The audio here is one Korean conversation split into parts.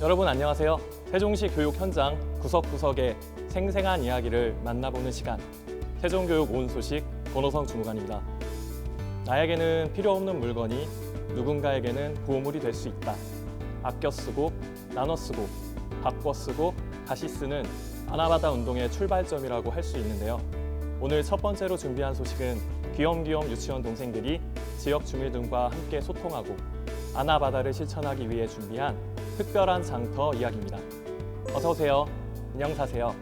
여러분 안녕하세요. 세종시 교육 현장 구석구석의 생생한 이야기를 만나보는 시간, 세종교육 온 소식 권호성 주무관입니다. 나에게는 필요 없는 물건이 누군가에게는 보물이 될 수 있다. 아껴 쓰고, 나눠 쓰고, 바꿔 쓰고, 다시 쓰는 아나바다 운동의 출발점이라고 할 수 있는데요. 오늘 첫 번째로 준비한 소식은 귀염귀염 유치원 동생들이 지역 주민들과 함께 소통하고 아나바다를 실천하기 위해 준비한 특별한 장터 이야기입니다. 어서 오세요. 안녕 사세요.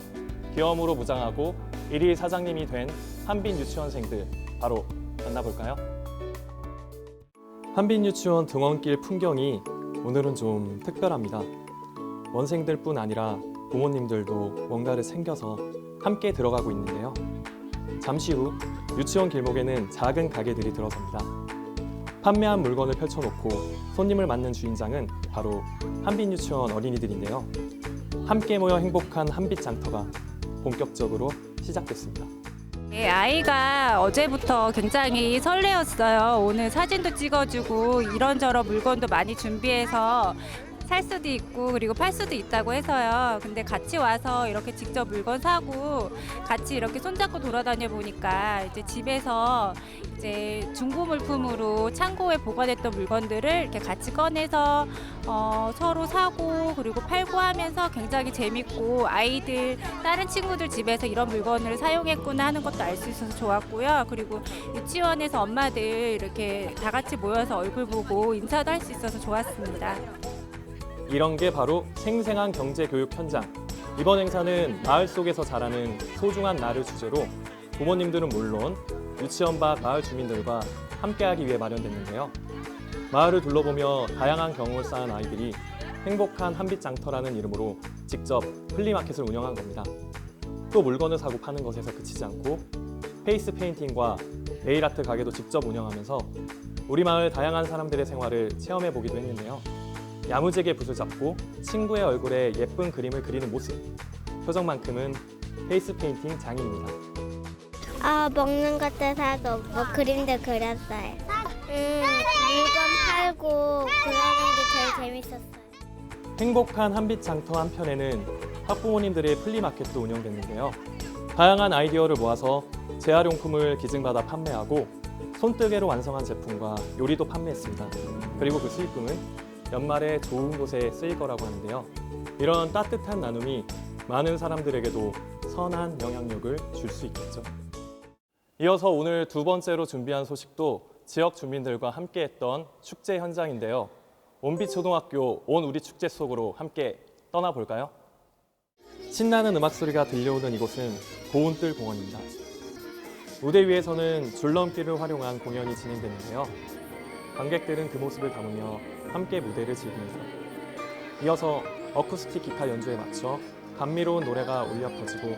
귀염으로 무장하고 일일 사장님이 된 한빈 유치원생들 바로 만나볼까요? 한빈 유치원 등원길 풍경이 오늘은 좀 특별합니다. 원생들뿐 아니라 부모님들도 뭔가를 챙겨서 함께 들어가고 있는데요. 잠시 후 유치원 길목에는 작은 가게들이 들어섭니다. 판매한 물건을 펼쳐놓고 손님을 맞는 주인장은 바로 한빈 유치원 어린이들인데요. 함께 모여 행복한 한빛 장터가 본격적으로 시작됐습니다. 네, 아이가 어제부터 굉장히 설레었어요. 오늘 사진도 찍어주고 이런저런 물건도 많이 준비해서 살 수도 있고 그리고 팔 수도 있다고 해서요. 근데 같이 와서 이렇게 직접 물건 사고 같이 이렇게 손잡고 돌아다녀 보니까 이제 집에서 이제 중고 물품으로 창고에 보관했던 물건들을 이렇게 같이 꺼내서 서로 사고 그리고 팔고 하면서 굉장히 재밌고 아이들 다른 친구들 집에서 이런 물건을 사용했구나 하는 것도 알 수 있어서 좋았고요. 그리고 유치원에서 엄마들 이렇게 다 같이 모여서 얼굴 보고 인사도 할 수 있어서 좋았습니다. 이런 게 바로 생생한 경제교육 현장. 이번 행사는 마을 속에서 자라는 소중한 나를 주제로 부모님들은 물론 유치원 밖 마을 주민들과 함께하기 위해 마련됐는데요. 마을을 둘러보며 다양한 경험을 쌓은 아이들이 행복한 한빛 장터라는 이름으로 직접 플리마켓을 운영한 겁니다. 또 물건을 사고 파는 것에서 그치지 않고 페이스 페인팅과 네일 아트 가게도 직접 운영하면서 우리 마을 다양한 사람들의 생활을 체험해 보기도 했는데요. 야무지게 붓을 잡고 친구의 얼굴에 예쁜 그림을 그리는 모습, 표정만큼은 페이스 페인팅 장인입니다. 먹는 것도 사고 뭐 그림도 그렸어요. 물건 팔고 그러는 게 제일 재밌었어요. 행복한 한빛 장터 한편에는 학부모님들의 플리마켓도 운영됐는데요. 다양한 아이디어를 모아서 재활용품을 기증받아 판매하고 손뜨개로 완성한 제품과 요리도 판매했습니다. 그리고 그 수익금은 연말에 좋은 곳에 쓰일 거라고 하는데요. 이런 따뜻한 나눔이 많은 사람들에게도 선한 영향력을 줄 수 있겠죠. 이어서 오늘 두 번째로 준비한 소식도 지역 주민들과 함께했던 축제 현장인데요. 온빛초등학교 온 우리 축제 속으로 함께 떠나볼까요? 신나는 음악 소리가 들려오는 이곳은 고운뜰 공원입니다. 무대 위에서는 줄넘기를 활용한 공연이 진행되는데요. 관객들은 그 모습을 담으며 함께 무대를 즐깁니다. 이어서 어쿠스틱 기타 연주에 맞춰 감미로운 노래가 울려 퍼지고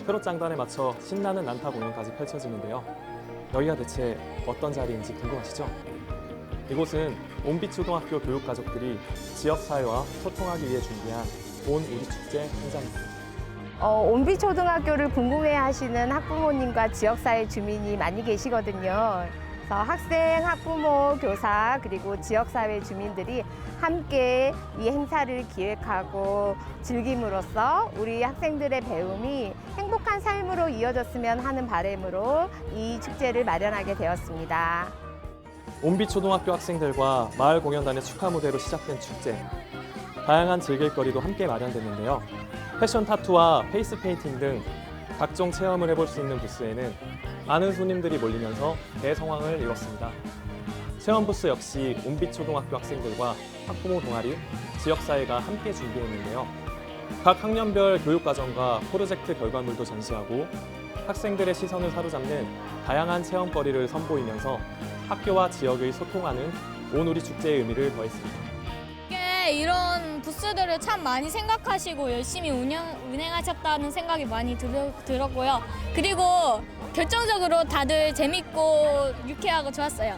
트롯 장단에 맞춰 신나는 난타 공연까지 펼쳐지는데요. 여기가 대체 어떤 자리인지 궁금하시죠? 이곳은 온빛초등학교 교육가족들이 지역사회와 소통하기 위해 준비한 온 우리 축제 현장입니다. 온빛초등학교를 궁금해하시는 학부모님과 지역사회 주민이 많이 계시거든요. 그래서 학생, 학부모, 교사 그리고 지역사회 주민들이 함께 이 행사를 기획하고 즐김으로써 우리 학생들의 배움이 행복한 삶으로 이어졌으면 하는 바람으로 이 축제를 마련하게 되었습니다. 온빛초등학교 학생들과 마을공연단의 축하 무대로 시작된 축제. 다양한 즐길거리도 함께 마련됐는데요. 패션 타투와 페이스 페인팅 등 각종 체험을 해볼 수 있는 부스에는 많은 손님들이 몰리면서 대성황을 이뤘습니다. 체험 부스 역시 온빛초등학교 학생들과 학부모 동아리, 지역사회가 함께 준비했는데요. 각 학년별 교육과정과 프로젝트 결과물도 전시하고 학생들의 시선을 사로잡는 다양한 체험거리를 선보이면서 학교와 지역을 소통하는 온 우리 축제의 의미를 더했습니다. 이런 부스들을 참 많이 생각하시고 열심히 운행하셨다는 생각이 많이 들었고요. 그리고 결정적으로 다들 재밌고 유쾌하고 좋았어요.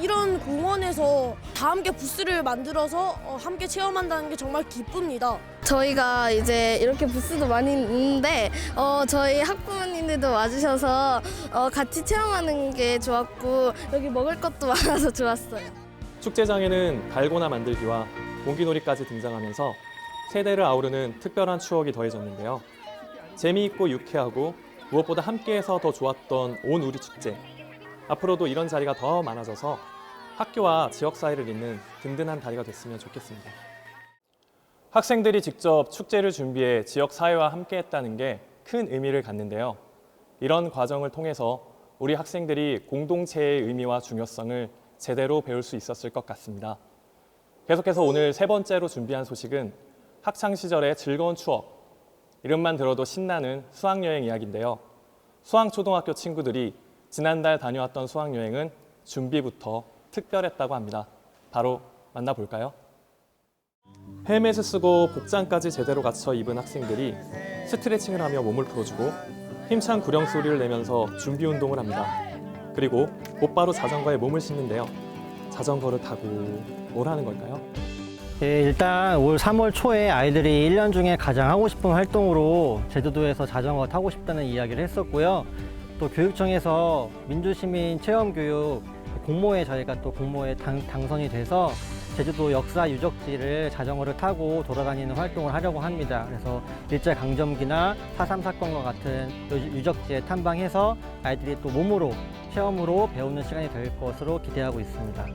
이런 공원에서 다 함께 부스를 만들어서 함께 체험한다는 게 정말 기쁩니다. 저희가 이제 이렇게 부스도 많이 있는데 저희 학부모님들도 와주셔서 같이 체험하는 게 좋았고 여기 먹을 것도 많아서 좋았어요. 축제장에는 달고나 만들기와 공기놀이까지 등장하면서 세대를 아우르는 특별한 추억이 더해졌는데요. 재미있고 유쾌하고 무엇보다 함께해서 더 좋았던 온 우리 축제. 앞으로도 이런 자리가 더 많아져서 학교와 지역사회를 잇는 든든한 다리가 됐으면 좋겠습니다. 학생들이 직접 축제를 준비해 지역사회와 함께했다는 게 큰 의미를 갖는데요. 이런 과정을 통해서 우리 학생들이 공동체의 의미와 중요성을 제대로 배울 수 있었을 것 같습니다. 계속해서 오늘 세 번째로 준비한 소식은 학창시절의 즐거운 추억, 이름만 들어도 신나는 수학여행 이야기인데요. 수항초등학교 친구들이 지난달 다녀왔던 수학여행은 준비부터 특별했다고 합니다. 바로 만나볼까요? 헬멧을 쓰고 복장까지 제대로 갖춰 입은 학생들이 스트레칭을 하며 몸을 풀어주고 힘찬 구령 소리를 내면서 준비 운동을 합니다. 그리고 곧바로 자전거에 몸을 싣는데요. 자전거를 타고 뭘 하는 걸까요? 예, 일단 올 3월 초에 아이들이 1년 중에 가장 하고 싶은 활동으로 제주도에서 자전거 타고 싶다는 이야기를 했었고요. 또 교육청에서 민주시민 체험교육 공모에 저희가 또 공모에 당선이 돼서 제주도 역사 유적지를 자전거를 타고 돌아다니는 활동을 하려고 합니다. 그래서 일제강점기나 4.3 사건과 같은 유적지에 탐방해서 아이들이 또 몸으로 체험으로 배우는 시간이 될 것으로 기대하고 있습니다.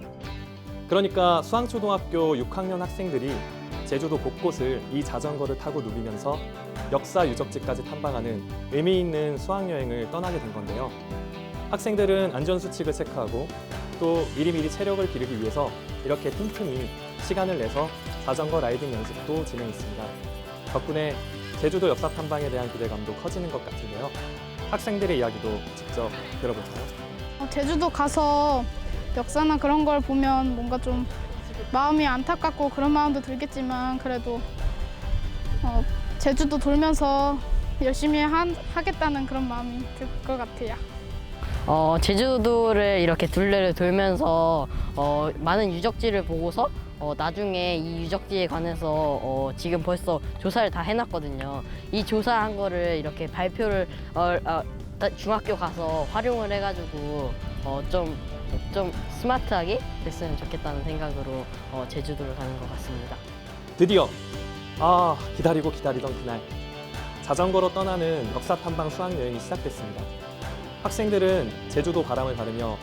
그러니까 수항초등학교 6학년 학생들이 제주도 곳곳을 이 자전거를 타고 누비면서 역사 유적지까지 탐방하는 의미 있는 수학여행을 떠나게 된 건데요. 학생들은 안전수칙을 체크하고 또 미리미리 체력을 기르기 위해서 이렇게 틈틈이 시간을 내서 자전거 라이딩 연습도 진행했습니다. 덕분에 제주도 역사 탐방에 대한 기대감도 커지는 것 같은데요. 학생들의 이야기도 직접 들어볼까요? 제주도 가서 역사나 그런 걸 보면 뭔가 좀 마음이 안타깝고 그런 마음도 들겠지만 그래도 제주도 돌면서 열심히 하겠다는 그런 마음이 들 것 같아요. 제주도를 이렇게 둘레를 돌면서 많은 유적지를 보고서 나중에 이 유적지에 관해서 지금 벌써 조사를 다 해놨거든요. 이 조사한 거를 이렇게 발표를 중학교 가서 활용을 해가지고 좀 스마트하게 됐으면 좋겠다는 생각으로 제주도를 가는 것 같습니다. 드디어 기다리고 기다리던 그날 자전거로 떠나는 역사 탐방 수학여행이 시작됐습니다. 학생들은 제주도 바람을 바르며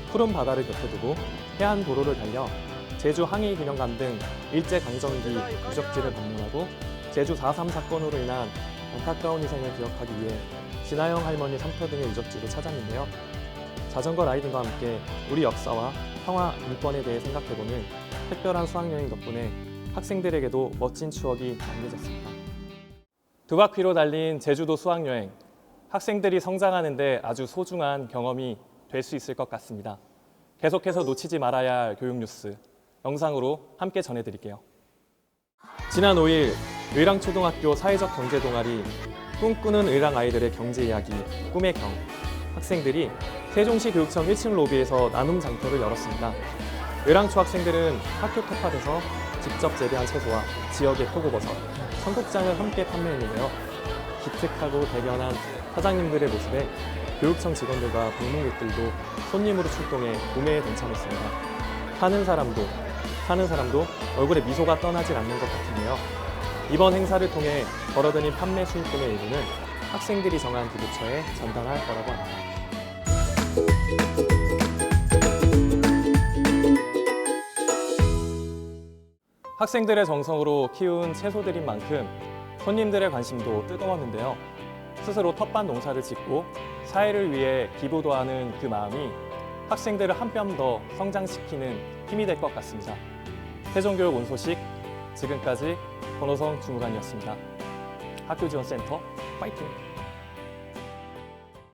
푸른 바다를 곁에 두고 해안 도로를 달려 제주 항해기념관 등 일제강점기 유적지를 방문하고 제주 4.3 사건으로 인한 안타까운 희생을 기억하기 위해 진아영 할머니 삼터 등의 유적지를 찾았는데요. 자전거 라이딩과 함께 우리 역사와 평화, 인권에 대해 생각해보는 특별한 수학여행 덕분에 학생들에게도 멋진 추억이 남겨졌습니다. 두 바퀴로 달린 제주도 수학여행, 학생들이 성장하는 데 아주 소중한 경험이 될 수 있을 것 같습니다. 계속해서 놓치지 말아야 할 교육 뉴스 영상으로 함께 전해드릴게요. 지난 5일 의랑초등학교 사회적 경제 동아리 꿈꾸는 의랑 아이들의 경제 이야기 꿈의 경 학생들이 세종시 교육청 1층 로비에서 나눔 장터를 열었습니다. 의랑초 학생들은 학교 텃밭에서 직접 재배한 채소와 지역의 표고버섯, 청국장을 함께 판매했는데요. 기특하고 대견한 사장님들의 모습에 교육청 직원들과 방문객들도 손님으로 출동해 구매에 동참했습니다. 사는 사람도 얼굴에 미소가 떠나질 않는 것 같은데요. 이번 행사를 통해 벌어들인 판매 수익금의 일부는 학생들이 정한 기부처에 전당할 거라고 합니다. 학생들의 정성으로 키운 채소들인 만큼 손님들의 관심도 뜨거웠는데요. 스스로 텃밭 농사를 짓고 사회를 위해 기부도 하는 그 마음이 학생들을 한 뼘 더 성장시키는 힘이 될 것 같습니다. 세종교육 온 소식, 지금까지 권호성 주무관이었습니다. 학교지원센터 파이팅!